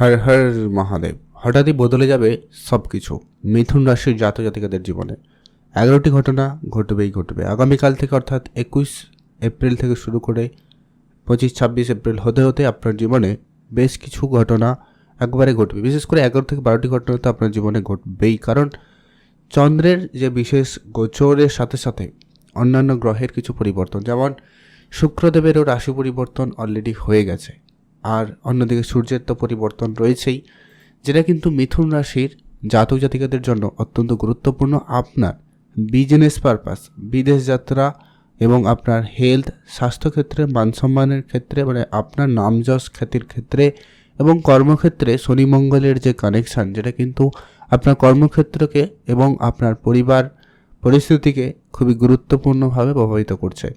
হর হর মহাদেব। হঠাৎই বদলে যাবে সব কিছু মিথুন রাশির জাতক জাতিকাদের জীবনে। 11টি ঘটনা ঘটবে আগামীকাল থেকে, অর্থাৎ 21 এপ্রিল থেকে শুরু করে 25-26 এপ্রিল হতে হতে আপনার জীবনে বেশ কিছু ঘটনা একবারে ঘটবে। বিশেষ করে 11 থেকে 12টি ঘটনা তো আপনার জীবনে ঘটবেই, কারণ চন্দ্রের যে বিশেষ গোচরের সাথে সাথে অন্যান্য গ্রহের কিছু পরিবর্তন, যেমন শুক্রদেবেরও রাশি পরিবর্তন অলরেডি হয়ে গেছে, আর অন্যদিকে সূর্যের তো পরিবর্তন রয়েছেই, যেটা কিন্তু মিথুন রাশির জাতক জাতিকাদের জন্য অত্যন্ত গুরুত্বপূর্ণ। আপনার বিজনেস পারপাস, বিদেশ যাত্রা এবং আপনার হেলথ, স্বাস্থ্যক্ষেত্রে, মানসম্মানের ক্ষেত্রে, মানে আপনার নাম যশ খ্যাতির ক্ষেত্রে এবং কর্মক্ষেত্রে শনি মঙ্গলের যে কানেকশান, যেটা কিন্তু আপনার কর্মক্ষেত্রকে এবং আপনার পরিবার পরিস্থিতিকে খুবই গুরুত্বপূর্ণভাবে প্রভাবিত করছে।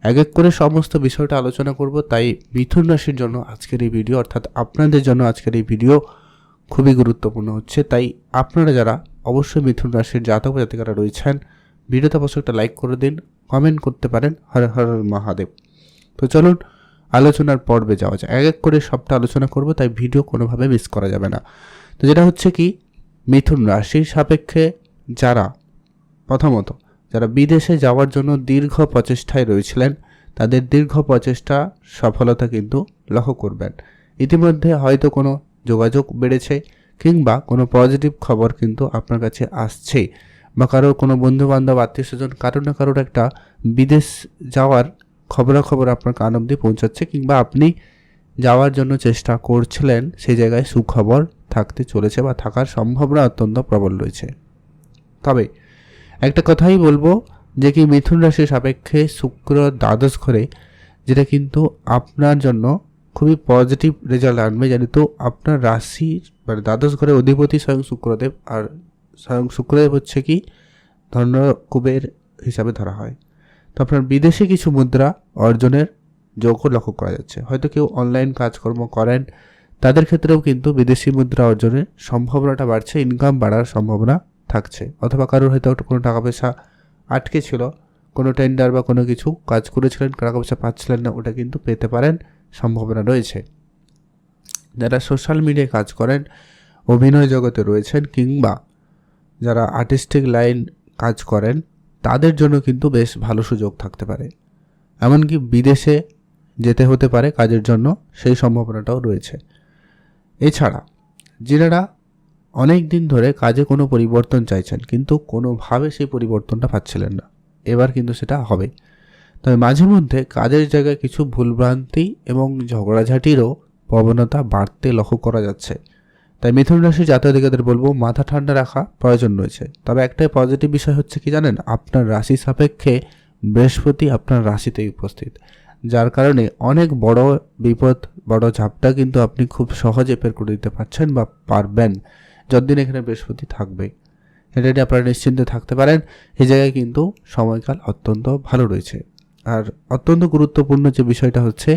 এক এক করে সমস্ত বিষয়টা আলোচনা করব, তাই মিথুন রাশির জন্য আজকের এই ভিডিও, অর্থাৎ আপনাদের জন্য আজকের এই ভিডিও খুবই গুরুত্বপূর্ণ হচ্ছে। তাই আপনারা যারা অবশ্যই মিথুন রাশির জাতক জাতিকারা রয়েছেন, ভিডিওতে অবশ্যই একটা লাইক করে দিন, কমেন্ট করতে পারেন হর হর মহাদেব। তো চলুন আলোচনার পর্বে যাওয়া যায়। এক এক করে সবটা আলোচনা করব, তাই ভিডিও কোনোভাবে মিস করা যাবে না। তো যেটা হচ্ছে কি, মিথুন রাশির সাপেক্ষে প্রথমত যারা বিদেশে যাওয়ার জন্য দীর্ঘ প্রচেষ্টায় রয়েছিলেন, তাদের দীর্ঘ প্রচেষ্টা সফলতা কিন্তু লক্ষ্য করবেন। ইতিমধ্যে হয়তো কোনো যোগাযোগ বেড়েছে কিংবা কোনো পজিটিভ খবর কিন্তু আপনার কাছে আসছে, বা কারোর কোনো বন্ধুবান্ধব, আত্মীয় স্বজন কারোর না কারোর একটা বিদেশ যাওয়ার খবরাখবর আপনার কান অবধি পৌঁছাচ্ছে, কিংবা আপনি যাওয়ার জন্য চেষ্টা করছিলেন, সেই জায়গায় সুখবর থাকতে চলেছে বা থাকার সম্ভাবনা অত্যন্ত প্রবল রয়েছে। তবে একটা কথাই বলবো যে কি, মিথুন রাশির সাপেক্ষে শুক্র দ্বাদশ ঘরে, যেটা কিন্তু আপনার জন্য খুবই পজিটিভ রেজাল্ট আনবে। যেহেতু আপনার রাশি মানে দ্বাদশ ঘরে অধিপতি স্বয়ং শুক্রদেব, আর স্বয়ং শুক্রদেব হচ্ছে কি ধন্য কুবের হিসাবে ধরা হয়। তো আপনার বিদেশে কিছু মুদ্রা অর্জনের যোগও লক্ষ্য করা যাচ্ছে। হয়তো কেউ অনলাইন কাজকর্ম করেন, তাদের ক্ষেত্রেও কিন্তু বিদেশি মুদ্রা অর্জনের সম্ভাবনাটা বাড়ছে, ইনকাম বাড়ার সম্ভাবনা থাকছে। অথবা কারোর হয়তো কোনো টাকা পয়সা আটকে ছিল, কোনো টেন্ডার বা কোনো কিছু কাজ করেছিলেন, টাকা পয়সা পাচ্ছিলেন না, ওটা কিন্তু পেতে পারেন, সম্ভাবনা রয়েছে। যারা সোশ্যাল মিডিয়ায় কাজ করেন, অভিনয় জগতে রয়েছেন, কিংবা যারা আর্টিস্টিক লাইন কাজ করেন, তাদের জন্য কিন্তু বেশ ভালো সুযোগ থাকতে পারে। এমনকি বিদেশে যেতে হতে পারে কাজের জন্য, সেই সম্ভাবনাটাও রয়েছে। এছাড়া যারা অনেক দিন ধরে কাজে কোনো পরিবর্তন চাইছেন, কিন্তু কোনোভাবে সেই পরিবর্তনটা পাচ্ছিলেন না, এবার কিন্তু সেটা হবে। তবে মাঝে মধ্যে কাজের জায়গায় কিছু ভুলভ্রান্তি এবং ঝগড়াঝাটিরও প্রবণতা বাড়তে লক্ষ্য করা যাচ্ছে। তাই মিথুন রাশির জাতক জাতিকাদের বলবো, মাথা ঠান্ডা রাখা প্রয়োজন রয়েছে। তবে একটাই পজিটিভ বিষয় হচ্ছে কি জানেন, আপনার রাশি সাপেক্ষে বৃহস্পতি আপনার রাশিতেই উপস্থিত, যার কারণে অনেক বড় বিপদ, বড় ঝাপটা কিন্তু আপনি খুব সহজে বের করে দিতে পারছেন বা পারবেন, যতদিন এখানে বৃহস্পতি থাকবে। এটা আপনারা নিশ্চিন্তে থাকতে পারেন। এই জায়গায় কিন্তু সময়কাল অত্যন্ত ভালো রয়েছে। আর অত্যন্ত গুরুত্বপূর্ণ যে বিষয়টা হচ্ছে,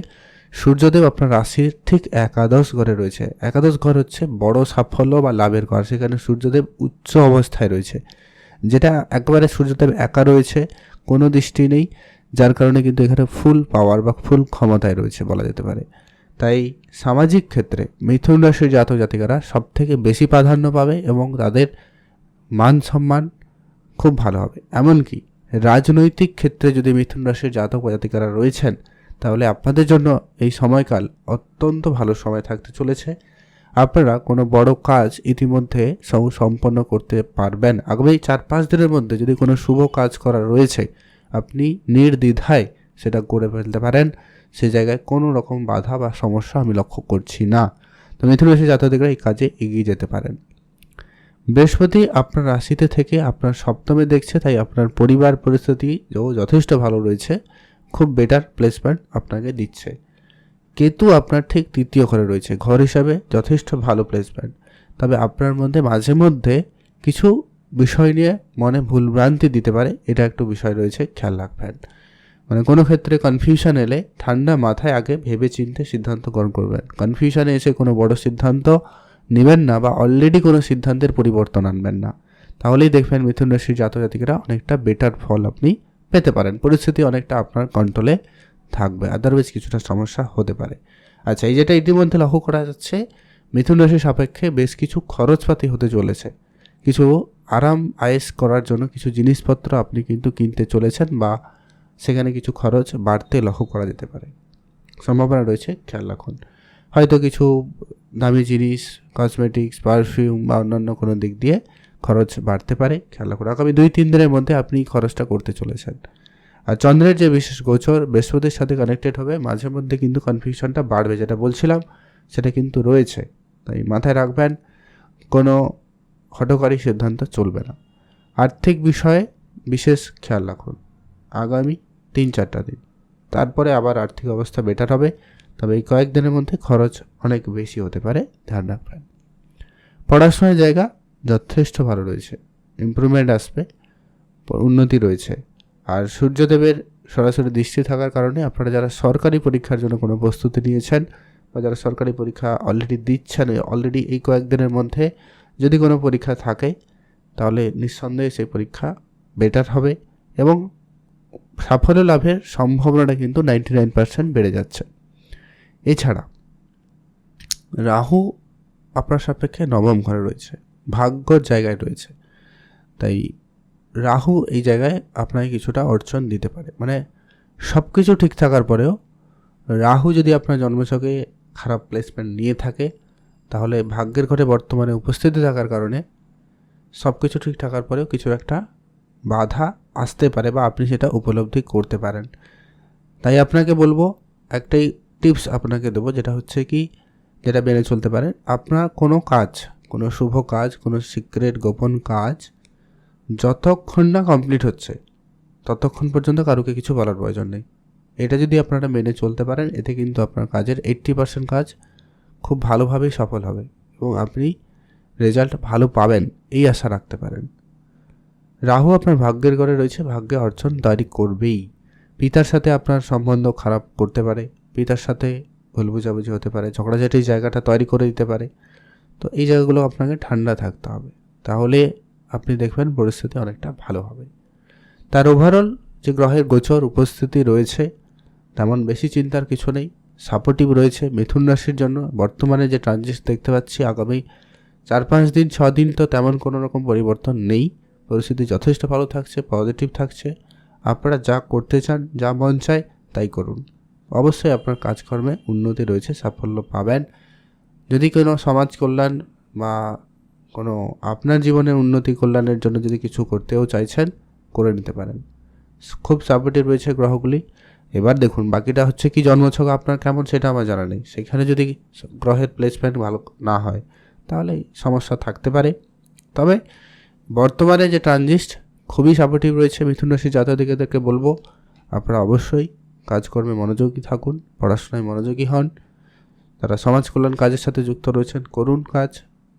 সূর্যদেব আপনার রাশির ঠিক একাদশ ঘরে রয়েছে। একাদশ ঘর হচ্ছে বড় সাফল্য বা লাভের ঘর, সেখানে সূর্যদেব উচ্চ অবস্থায় রয়েছে, যেটা একেবারে সূর্যদেব একা রয়েছে, কোনো দৃষ্টি নেই, যার কারণে কিন্তু এখানে ফুল পাওয়ার বা ফুল ক্ষমতায় রয়েছে বলা যেতে পারে। তাই সামাজিক ক্ষেত্রে মিথুন রাশির জাতক জাতিকারা সব থেকে বেশি প্রাধান্য পাবে এবং তাদের মান সম্মান খুব ভালো হবে। এমনকি রাজনৈতিক ক্ষেত্রে যদি মিথুন রাশির জাতক জাতিকারা রয়েছেন, তাহলে আপনাদের জন্য এই সময়কাল অত্যন্ত ভালো সময় থাকতে চলেছে। আপনারা কোনো বড় কাজ ইতিমধ্যে সম্পন্ন করতে পারবেন। আগামী 4-5 দিনের মধ্যে যদি কোনো শুভ কাজ করা রয়েছে, আপনি নির্দ্বিধায় সেটা করে ফেলতে পারেন। সে জায়গায় কোনো রকম বাধা বা সমস্যা আমি লক্ষ্য করছি না। তো মিথুন রাশির জাতক জাতিকারা এই কাজে এগিয়ে যেতে পারেন। বৃহস্পতি আপনার রাশিতে থেকে আপনার সপ্তমে দেখছে, তাই আপনার পরিবার পরিস্থিতি যথেষ্ট ভালো রয়েছে, খুব বেটার প্লেসমেন্ট আপনাকে দিচ্ছে। কেতু আপনার ঠিক তৃতীয় ঘরে রয়েছে, ঘর হিসাবে যথেষ্ট ভালো প্লেসমেন্ট। তবে আপনার মধ্যে মাঝে মধ্যে কিছু বিষয় নিয়ে মনে ভুলভ্রান্তি দিতে পারে, এটা একটু বিষয় রয়েছে, খেয়াল রাখবেন। মানে কোনো ক্ষেত্রে কনফিউশন এলে ঠান্ডা মাথায় আগে ভেবে চিন্তে সিদ্ধান্ত গ্রহণ করবেন। কনফিউশনে এসে কোনো বড় সিদ্ধান্ত নেবেন না, বা অলরেডি কোনো সিদ্ধান্তের পরিবর্তন আনবেন না, তাহলেই দেখবেন মিথুন রাশির জাতক জাতিকারা অনেকটা বেটার ফল আপনি পেতে পারেন। পরিস্থিতি অনেকটা আপনার কন্ট্রোলে থাকবে, আদারওয়াইজ কিছুটা সমস্যা হতে পারে। আচ্ছা, এই যেটা ইতিমধ্যে লক্ষ্য করা যাচ্ছে, মিথুন রাশি সাপেক্ষে বেশ কিছু খরচপাতি হতে চলেছে, কিছু আরাম আয়েশ করার জন্য কিছু জিনিসপত্র আপনি কিন্তু কিনতে চলেছেন বা সেখানে কিছু খরচ বাড়তে লক্ষ্য করা যেতে পারে, সম্ভাবনা রয়েছে, খেয়াল রাখুন। হয়তো কিছু দামি জিনিস, কসমেটিক্স, পারফিউম বা অন্যান্য কোনো দিক দিয়ে খরচ বাড়তে পারে, খেয়াল রাখুন। আগামী 2-3 দিনের মধ্যে আপনি খরচটা করতে চলেছেন। আর চন্দ্রের যে বিশেষ গোচর বৃহস্পতির সাথে কানেক্টেড হবে, মাঝে মধ্যে কিন্তু কনফিউশনটা বাড়বে, যেটা বলছিলাম সেটা কিন্তু রয়েছে, তাই মাথায় রাখবেন কোনো হঠকারী সিদ্ধান্ত চলবে না। আর্থিক বিষয়ে বিশেষ খেয়াল রাখুন আগামী 3-4টা দিন, তারপরে আবার আর্থিক অবস্থা বেটার হবে, তবে এই কয়েকদিনের মধ্যে খরচ অনেক বেশি হতে পারে, ধ্যান রাখবেন। পড়াশোনার জায়গা যথেষ্ট ভালো রয়েছে, ইমপ্রুভমেন্ট আসবে, উন্নতি রয়েছে। আর সূর্যদেবের সরাসরি দৃষ্টি থাকার কারণে আপনারা যারা সরকারি পরীক্ষার জন্য কোনো প্রস্তুতি নিয়েছেন বা যারা সরকারি পরীক্ষা অলরেডি দিচ্ছেন, অলরেডি এই কয়েকদিনের মধ্যে যদি কোনো পরীক্ষা থাকে তাহলে নিঃসন্দেহে সেই পরীক্ষা বেটার হবে এবং সাফল্য লাভের সম্ভাবনাটা কিন্তু 99% বেড়ে যাচ্ছে। এছাড়া রাহু আপনার সাপেক্ষে নবম ঘরে রয়েছে, ভাগ্যর জায়গায় রয়েছে, তাই রাহু এই জায়গায় আপনাকে কিছুটা অর্জন দিতে পারে। মানে সব কিছু ঠিক থাকার পরেও রাহু যদি আপনার জন্মছকে খারাপ প্লেসমেন্ট নিয়ে থাকে, তাহলে ভাগ্যের ঘরে বর্তমানে উপস্থিতি থাকার কারণে সব কিছু ঠিক থাকার পরেও কিছু একটা বাধা আসতে পারে বা আপনি সেটা উপলব্ধি করতে পারেন। তাই আপনাকে বলবো, একটাই টিপস আপনাকে দেবো, যেটা হচ্ছে কি, যেটা মেনে চলতে পারেন। আপনার কোনো কাজ, কোনো শুভ কাজ, কোনো সিক্রেট গোপন কাজ যতক্ষণ না কমপ্লিট হচ্ছে ততক্ষণ পর্যন্ত কারুকে কিছু বলার প্রয়োজন নেই। এটা যদি আপনারা মেনে চলতে পারেন, এতে কিন্তু আপনার কাজের 80% কাজ খুব ভালোভাবেই সফল হবে এবং আপনি রেজাল্ট ভালো পাবেন, এই আশা রাখতে পারেন। রাহু আপনার ভাগ্যের ঘরে রয়েছে, ভাগ্যে অর্জন তৈরি করবেই। পিতার সাথে আপনার সম্বন্ধ খারাপ করতে পারে, পিতার সাথে ভুল বুঝাবুঝি হতে পারে, ঝগড়াঝাটির জায়গাটা তৈরি করে দিতে পারে। তো এই জায়গাগুলো আপনাকে ঠান্ডা থাকতে হবে, তাহলে আপনি দেখবেন পরিস্থিতি অনেকটা ভালো হবে। তার ওভারঅল যে গ্রহের গোচর উপস্থিতি রয়েছে তেমন বেশি চিন্তার কিছু নেই, সাপোর্টিভ রয়েছে মিথুন রাশির জন্য। বর্তমানে যে ট্রানজিট দেখতে পাচ্ছি আগামী 4-5 দিন 6 দিন তো তেমন কোনো রকম পরিবর্তন নেই, পরিস্থিতি যথেষ্ট ভালো থাকছে, পজিটিভ থাকছে। আপনারা যা করতে চান, যা মন চায় তাই করুন, অবশ্যই আপনার কাজকর্মে উন্নতি রয়েছে, সাফল্য পাবেন। যদি কোনো সমাজ কল্যাণ বা কোনো আপনার জীবনের উন্নতি কল্যাণের জন্য যদি কিছু করতেও চাইছেন, করে নিতে পারেন। খুব সাপোর্টিভ রয়েছে গ্রহগুলি। এবার দেখুন বাকিটা হচ্ছে কি, জন্মছক আপনার কেমন সেটা আমার জানা নেই, সেখানে যদি গ্রহের প্লেসমেন্ট ভালো না হয় তাহলে সমস্যা থাকতে পারে। তবে বর্তমানে যে ট্রানজিট খুবই সাপোর্টিভ রয়েছে মিথুন রাশি জাতকদেরকে বলবো, আপনারা অবশ্যই কাজকর্মে মনোযোগী থাকুন, পড়াশোনায় মনোযোগী হন। যারা সমাজ কল্যাণ কাজের সাথে যুক্ত রয়েছেন, করুন কাজ,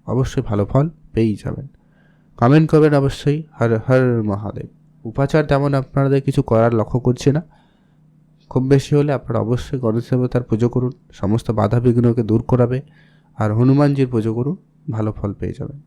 অবশ্যই ভালো ফল পেয়েই যাবেন। কমেন্ট করবেন অবশ্যই হর হর মহাদেব। উপাচার তেমন আপনাদের কিছু করার লক্ষ্য করছি না, খুব বেশি হলে আপনারা অবশ্যই গণেশ দেবতার পুজো করুন, সমস্ত বাধা বিঘ্নকে দূর করাবে, আর হনুমানজির পুজো করুন, ভালো ফল পেয়ে যাবেন।